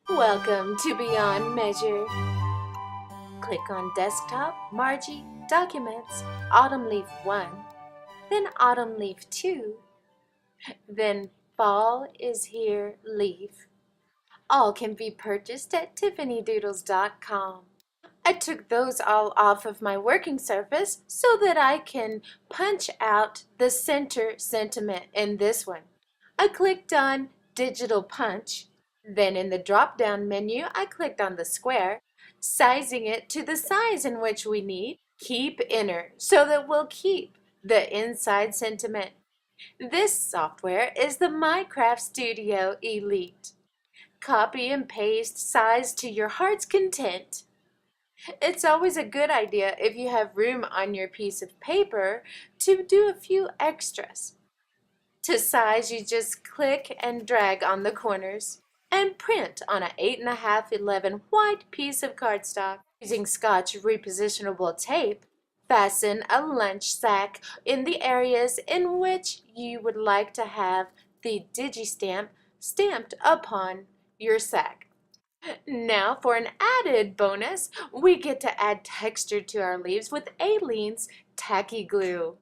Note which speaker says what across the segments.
Speaker 1: Welcome to Beyond Measure. Click on Desktop, Margie, Documents, Autumn Leaf 1, then Autumn Leaf 2, then Fall is Here Leaf. All can be purchased at tiffanydoodles.com. I took those all off of my working surface so that I can punch out the center sentiment in this one. I clicked on Digital Punch. Then in the drop-down menu, I clicked on the square, sizing it to the size in which we need. Keep Inner so that we'll keep the inside sentiment. This software is the Minecraft Studio Elite. Copy and paste size to your heart's content. It's always a good idea if you have room on your piece of paper to do a few extras. To size, you just click and drag on the corners and print on an 8.5x11 white piece of cardstock. Using Scotch repositionable tape, fasten a lunch sack in the areas in which you would like to have the DigiStamp stamped upon your sack. Now for an added bonus, we get to add texture to our leaves with Aleene's Tacky Glue.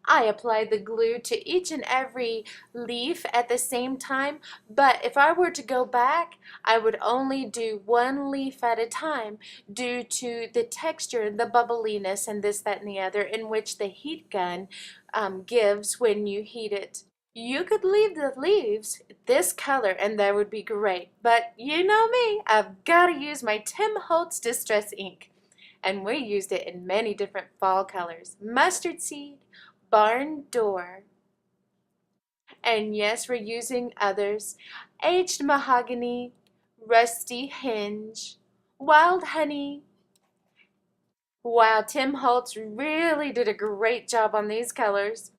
Speaker 1: I applied the glue to each and every leaf at the same time, but if I were to go back, I would only do one leaf at a time due to the texture, the bubbliness, and this, that, and the other in which the heat gun gives when you heat it. You could leave the leaves this color and that would be great, but you know me, I've got to use my Tim Holtz Distress ink. And we used it in many different fall colors. Mustard seed, barn door, and yes, we're using others. Aged mahogany, rusty hinge, wild honey. Wow, Tim Holtz really did a great job on these colors.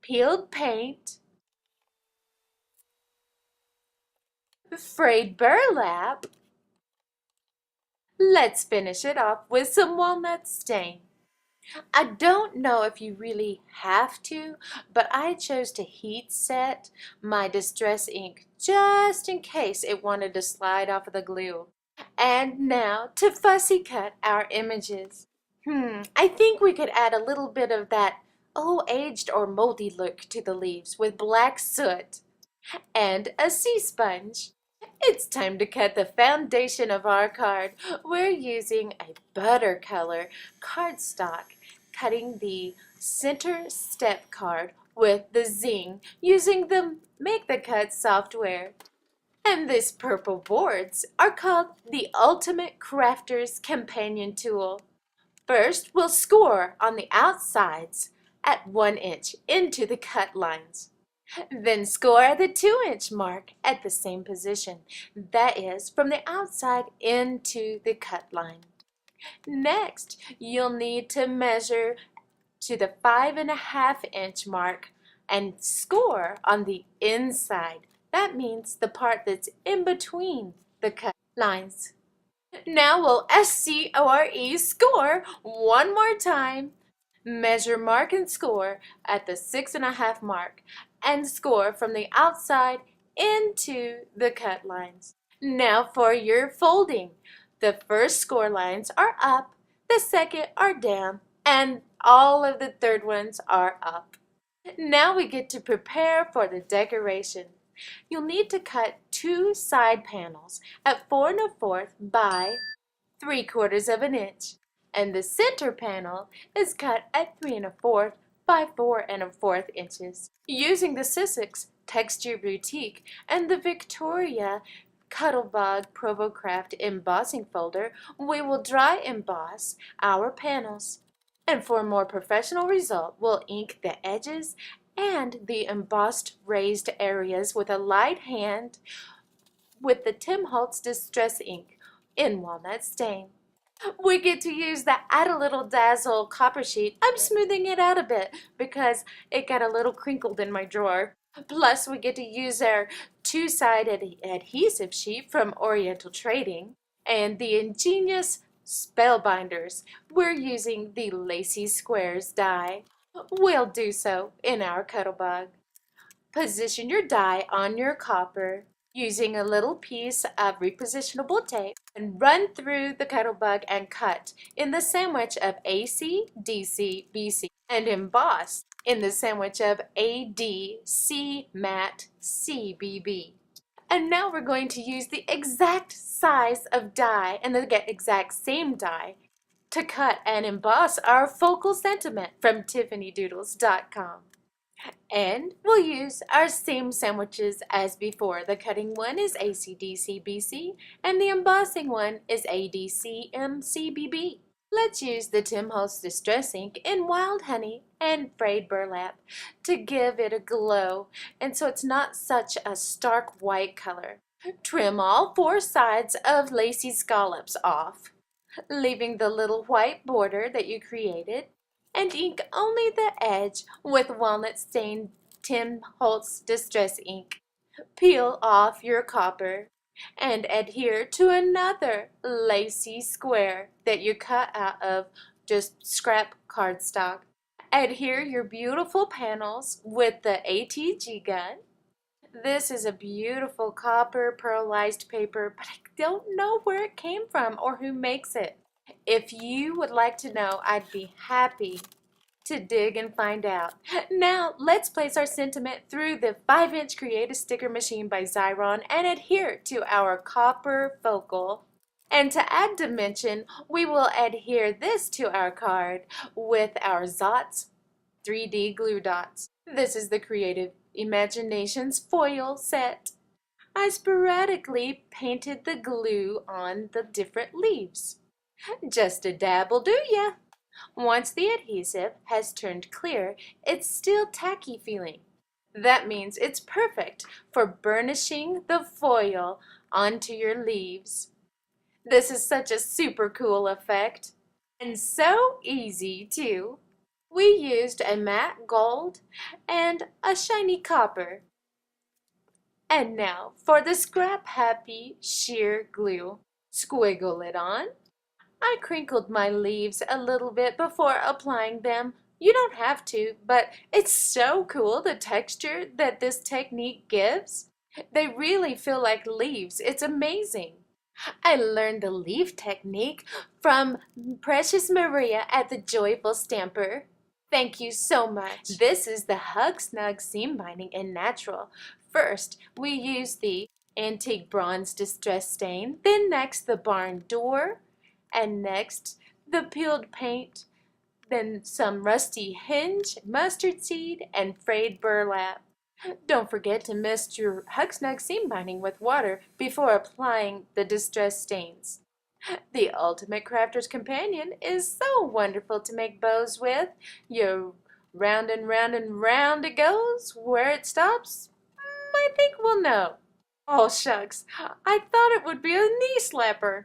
Speaker 1: Peeled paint, frayed burlap. Let's finish it off with some walnut stain. I don't know if you really have to, but I chose to heat set my distress ink just in case it wanted to slide off of the glue. And now to fussy cut our images. I think we could add a little bit of that aged or moldy look to the leaves with black soot and a sea sponge. It's time to cut the foundation of our card. We're using a butter color cardstock, cutting the center step card with the Zing using the Make the Cut software. And these purple boards are called the Ultimate Crafter's Companion Tool. First, we'll score on the outsides at 1 inch into the cut lines. Then score the 2-inch mark at the same position, that is, from the outside into the cut line. Next, you'll need to measure to the 5.5-inch mark and score on the inside. That means the part that's in between the cut lines. Now we'll score one more time. Measure, mark, and score at the 6.5 mark and score from the outside into the cut lines. Now for your folding. The first score lines are up, the second are down, and all of the third ones are up. Now we get to prepare for the decoration. You'll need to cut 2 side panels at 4 1/4 by 3/4 of an inch. And the center panel is cut at 3 1/4 by 4 1/4 inches. Using the Siskiyou Texture Boutique and the Victoria Cuttlebug Provocraft embossing folder, we will dry emboss our panels. And for a more professional result, we'll ink the edges and the embossed raised areas with a light hand with the Tim Holtz Distress ink in walnut stain. We get to use the Add a Little Dazzle copper sheet. I'm smoothing it out a bit because it got a little crinkled in my drawer. Plus, we get to use our two-sided adhesive sheet from Oriental Trading and the ingenious Spellbinders. We're using the Lacy Squares die. We'll do so in our Cuttlebug. Position your die on your copper using a little piece of repositionable tape and run through the kettle bug and cut in the sandwich of AC, DC, BC and emboss in the sandwich of AD, C, matte, CBB. And now we're going to use the exact size of die and the exact same die to cut and emboss our focal sentiment from tiffanydoodles.com. And we'll use our same sandwiches as before. The cutting one is ACDCBC and the embossing one is ADCMCBB. Let's use the Tim Holtz Distress ink in Wild Honey and frayed burlap to give it a glow, and so it's not such a stark white color. Trim all 4 sides of lacy scallops off, leaving the little white border that you created, and ink only the edge with walnut stained Tim Holtz Distress ink. Peel off your copper and adhere to another lacy square that you cut out of just scrap cardstock. Adhere your beautiful panels with the ATG gun. This is a beautiful copper pearlized paper, but I don't know where it came from or who makes it. If you would like to know, I'd be happy to dig and find out. Now let's place our sentiment through the 5-inch Creative Sticker Machine by Xyron and adhere to our copper focal. And to add dimension, we will adhere this to our card with our Zots 3D glue dots. This is the Creative Imaginations foil set. I sporadically painted the glue on the different leaves. Just a dab will do ya. Once the adhesive has turned clear, it's still tacky feeling. That means it's perfect for burnishing the foil onto your leaves. This is such a super cool effect, and so easy too. We used a matte gold and a shiny copper. And now for the Scrap Happy sheer glue. Squiggle it on. I crinkled my leaves a little bit before applying them. You don't have to, but it's so cool the texture that this technique gives. They really feel like leaves. It's amazing. I learned the leaf technique from Precious Maria at the Joyful Stamper. Thank you so much. This is the Hug Snug seam binding in natural. First, we use the antique bronze distress stain, then next the barn door, and next the peeled paint, then some rusty hinge, mustard seed, and frayed burlap. Don't forget to mist your Hug Snug seam binding with water before applying the distress stains. The ultimate crafter's companion is so wonderful to make bows with. You round and round and round it goes. Where it stops, I think we'll know. Oh shucks, I thought it would be a knee slapper.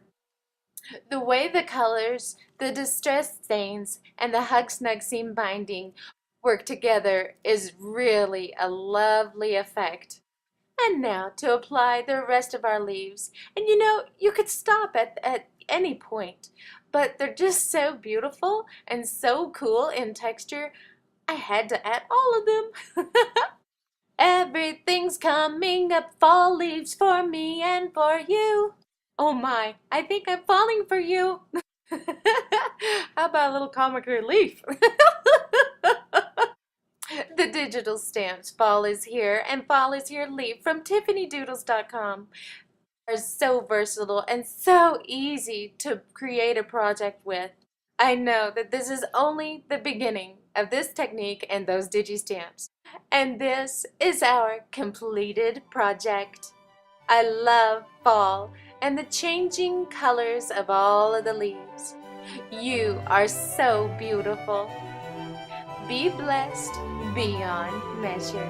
Speaker 1: The way the colors, the distress stains, and the Hug Snug seam binding work together is really a lovely effect. And now to apply the rest of our leaves. And you know, you could stop at any point, but they're just so beautiful and so cool in texture, I had to add all of them. Everything's coming up, fall leaves for me and for you. Oh my, I think I'm falling for you. How about a little comic relief? The digital stamps, Fall is Here and Fall is Here leaf from tiffanydoodles.com are so versatile and so easy to create a project with. I know that this is only the beginning of this technique and those digi-stamps. And this is our completed project. I love fall and the changing colors of all of the leaves. You are so beautiful. Be blessed beyond measure.